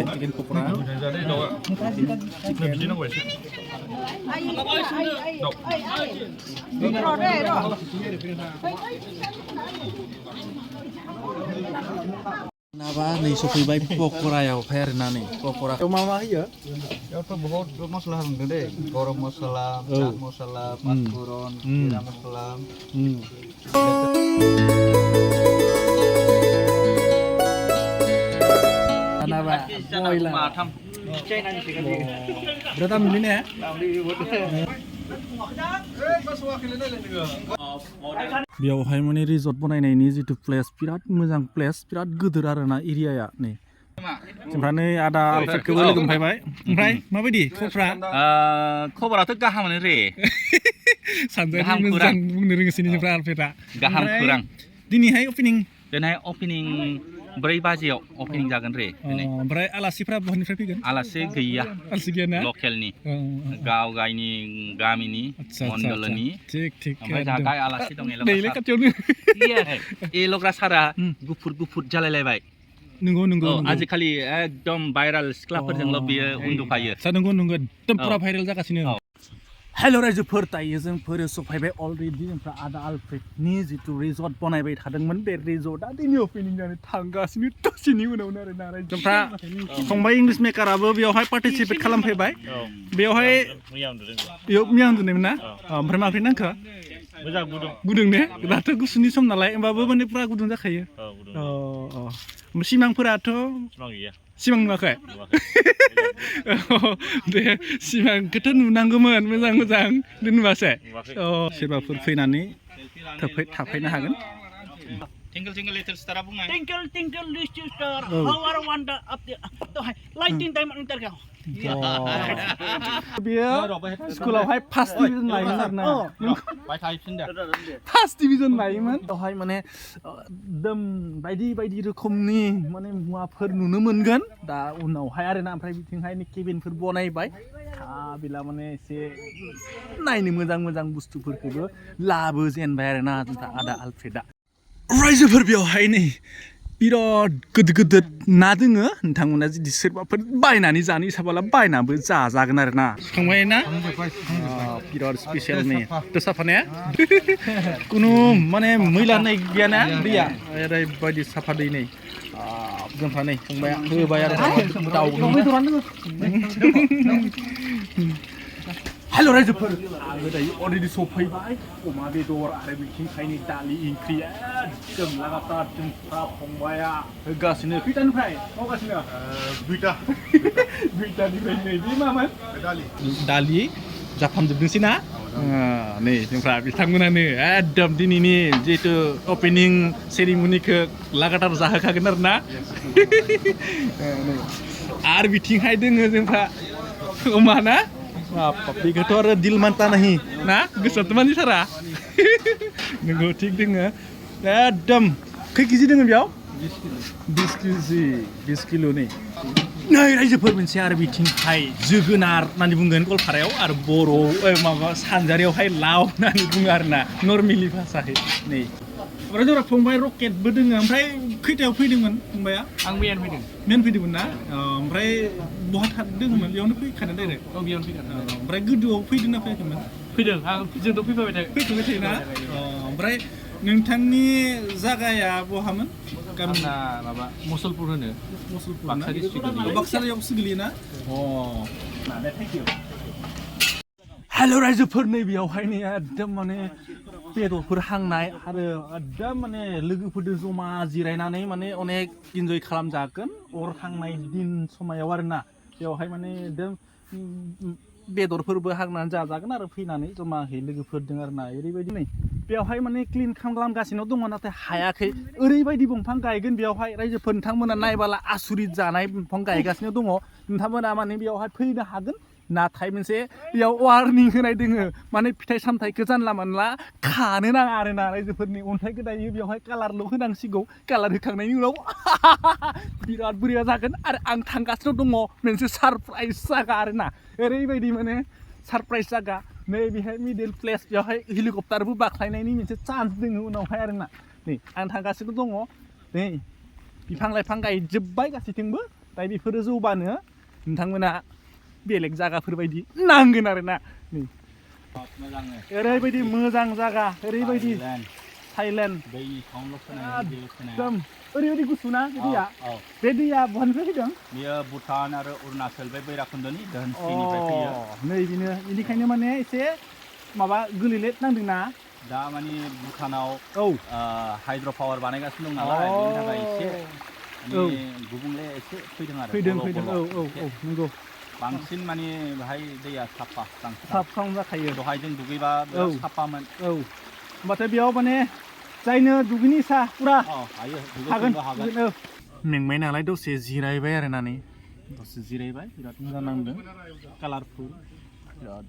chicken pokora. Napa nih sofaibai pokoraayaवहाय आरोना नै पकरा मा मा होयो बेयावथ' बहुत मस्ला होदों दे गरम मस्ला चाट मस्ला पाँचफोरन जिरा मस्ला Napa boila माथाम berapa ini ya बेयावहाय माने रिजर्ट बनायनायनि जितु प्लेस बिराद मोजां प्लेस बिराद गिदिर आरोना एरियाया नै जोंफ्रा नै आदा आलफ्रेडखौबो लोगो मोनफैबाय ओमफ्राय माबायदि खबरा खबराथ' गाहामानो रे सानजानि मोजां बुंनो रोङोसै जोंफ्रा आलफ्रेडा गाहाम खौरां दिनैहाय ओपनिं 4 बाजियाव अपेनिं जागोन रे ओमफ्राय आलासिफ्रा बहानिफ्राय फैगोन आलासि गैया आलासि गैया ना लकेलनि गाव गायनि गामिनि मण्डलनि थिग थिग ओमफ्राय जागाय आलासि दं नैले खाथियावनो एलग्रा सारा गुफुर जालायलायबाय नंगौ आजिखालि एकदम भाइराल सिख्लाफोरजोंल' बियो उन्दुफायो नंगौ एकदम पुरा भाइराल जागासिनो हेल' रायजोफोर दायो जोंफोर सफैबाय अलरेडि जोंफ्रा आदा आलफ्रेडनि जितु रिजर्ट बनायबाय थादोंमोन बे रिजर्टआ दिनै अपेनिं जानो थांगासिनो दसेनि उनावनो आरोना जोंफ्रा फंबाय इंलिश मेकाराबो बेयावहाय पार्टिसिपेट खालामफैबाय बेयावहाय मैया उन्दुनायमोन ना ओमफ्राय माबोरै नांखो मोजां गुदुं ने दाथ' गुसुनि सम नालाय होमबाबो माने पुरा गुदुं जाखायो सिमांफोराथ' सिमां नुवाखै दे सिमांखौथ' नुनांगौमोन मोजां नुवासै सोरबाफोर फैनानै थाफैनो हागोन Twinkle little star bunga. Twinkle little star, how are wonder up there? Lighting time enter kau. बियो स्कुलावहाय फार्स्ट डिभिजन लायोमोन आरोना फार्स्ट डिभिजन लायोमोन बेवहाय माने एकदम बायदि रोखोमनि माने मुवाफोर नुनो मोनगोन दा उनावहाय आरोना ओमफ्राय बिथिंहाय केबिनफोर बनायबाय बिला माने एसे नायनो मोजां बुस्थुफोरखौबो लाबोजेनबाय आरोना जोंहा आदा आलफ्रेडा रायजोफोर बेवहाय नै बिराद गिदिर ना दोङो नोंथांमोना जुदि सोरबाफोर बायनानै जानो इसाबाला बायनाबो जाजागोन आरोना संबाय ना बिराद स्पेसियेल नै थ' साफा ने कुनु माने मैला नाय गैया ना दैया ओरैबायदि साफा दै नै जोंफ्रा नै फंबाया होबाय आरो दाउ हेल' रायजोफोर आङो दायो अलरेडि सफैबाय अमा बेदर आरो बिथिंखायनि दालि ओंख्रि एकदम लागातार जोंफ्रा फंबाया होगासिनो खैटानिफ्राय मावगासिनो दुइटानिफ्राय नै बे मामोन दालि जाफामजोबदोंसै ना नै जोंफ्रा बिथांमोनानो एकदम दिनैनि जिहेतु अपेनिं सेरिमनिखौ लागातार जाहोखागोन आरोना आरो बिथिंहाय दोङो जोंफ्रा अमा ना बेखौथ' आरो दिल मानता नाहि ना गोसोआथ' मानिथारा नोंगौ थिग दोङो एकदम खै केजि दोङो बेयाव 20 किल' नै रायजोफोर मोनसे आरो बिथिंहाय जोगोनार होननानै बुंगोन गवालपारायाव आरो बर' माबा सानजारियावहाय लाव होननानै बुङो आरोना नर्मेलि भाषाहै नै ओमफ्राय जोंहा फंबाय रकेटबो दोङो ओमफ्राय खैथायाव फैदोंमोन फंबाया आं मैयानो फैदोंमोन ना ओमफ्राय बहा थादोंमोन बेयावनो फैखादों डाइरेक्ट बेयावनो फैदों ओमफ्राय गोदोआव फैदोंना फैयाखैमोन फैदों आं जोंथ' फैबाय थायोना ओमफ्राय नोंथांनि जागाया बहामोन गामिना माबा मुसलपुर होनो बाक्सायावसो गोलैयोना हेल' रायजोफोर नै बेयावहाय नै एकदम माने बेदरफोर हांनाय आरो एकदम माने लोगोफोरजों जमा जिरायनानै माने अनेक इन्जय खालामजागोन अर हांनाय दिन समायाव आरोना बेवहाय माने एकदम बेदरफोरबो हांनानै जाजागोन आरो फैनानै जमाहै लोगोफोरजों आरोना ओरैबायदि नै बेवहाय माने क्लिन खालामगासिनो दङ नाथाय हायाखै ओरैबायदि दंफां गायगोन बेवहाय रायजोफोर नोंथांमोना नायबाला आसुरित जानाय दंफां गायगासिनो दङ नोंथांमोना माने बेवहाय फैनो हागोन नाथाय मोनसे बेयाव वार्निं होनाय दोङो माने फिथाइ सामथाइखौ जानला मोनला खानो नाङा आरोना रायजोफोरनि अन्थाइ गोदायो बेवहाय कालारल' होनांसिगौ कालार होखांनायनि उनाव बिराद बोरैबा जागोन आरो आं थांगासिनो दङ मोनसे सारप्राइज जागा आरोना ओरैबायदि माने सारप्राइज जागा नै बेहाय मिडिल प्लेस बेवहाय हेलिकप्टारबो बाख्लायनायनि मोनसे चान्स दोङो उनावहाय आरोना नै आं थांगासिनो दङ नै बिफां लाइफां गायजोब्बाय गासैथिंबो दा बेफोरो जौबानो नोंथांमोना बेलेग जायगाफोर बायदि नांगोन आरोना नै मोजाङै ओरैबायदि मोजां जायगा ओरैबायदि थाइलेण्ड दैनि साउन्डल' खोनायो जेबो खोनाया एकदम ओरैबायदि गुसु ना बे दैया औ बे दैया बहानिफ्राय फैदों बेयो भुटान आरो अरुणाचल बे बैराखुन्दनि दोहोनस्रिनिफ्राय फैयो नै बेनो बेनिखायनो माने एसे माबा गोलैले नांदोंना दा माने भुटानाव औ हाइड्र' पावार बानायगासिनो दं नालाय बेनि थाखाय एसे माने गुबुंले एसे फैदों आरो फैदों गल' फैदों गल' औ एसे। नंगौ बांसिन माने बेहाय दैया साफा स्रां साफा जाखायो दहाय जों दुगैबा बिराद साफामोन औ होमबाथाय बेयाव माने जायनो दुगैनि इसा पुरा हायो हागोन दुगैफैनोबो हागोन मेंबाय नालाय दसे जिरायबाय आरो नानै दसे जिरायबाय बिराद मोजां नांदों कालारफुल बिराद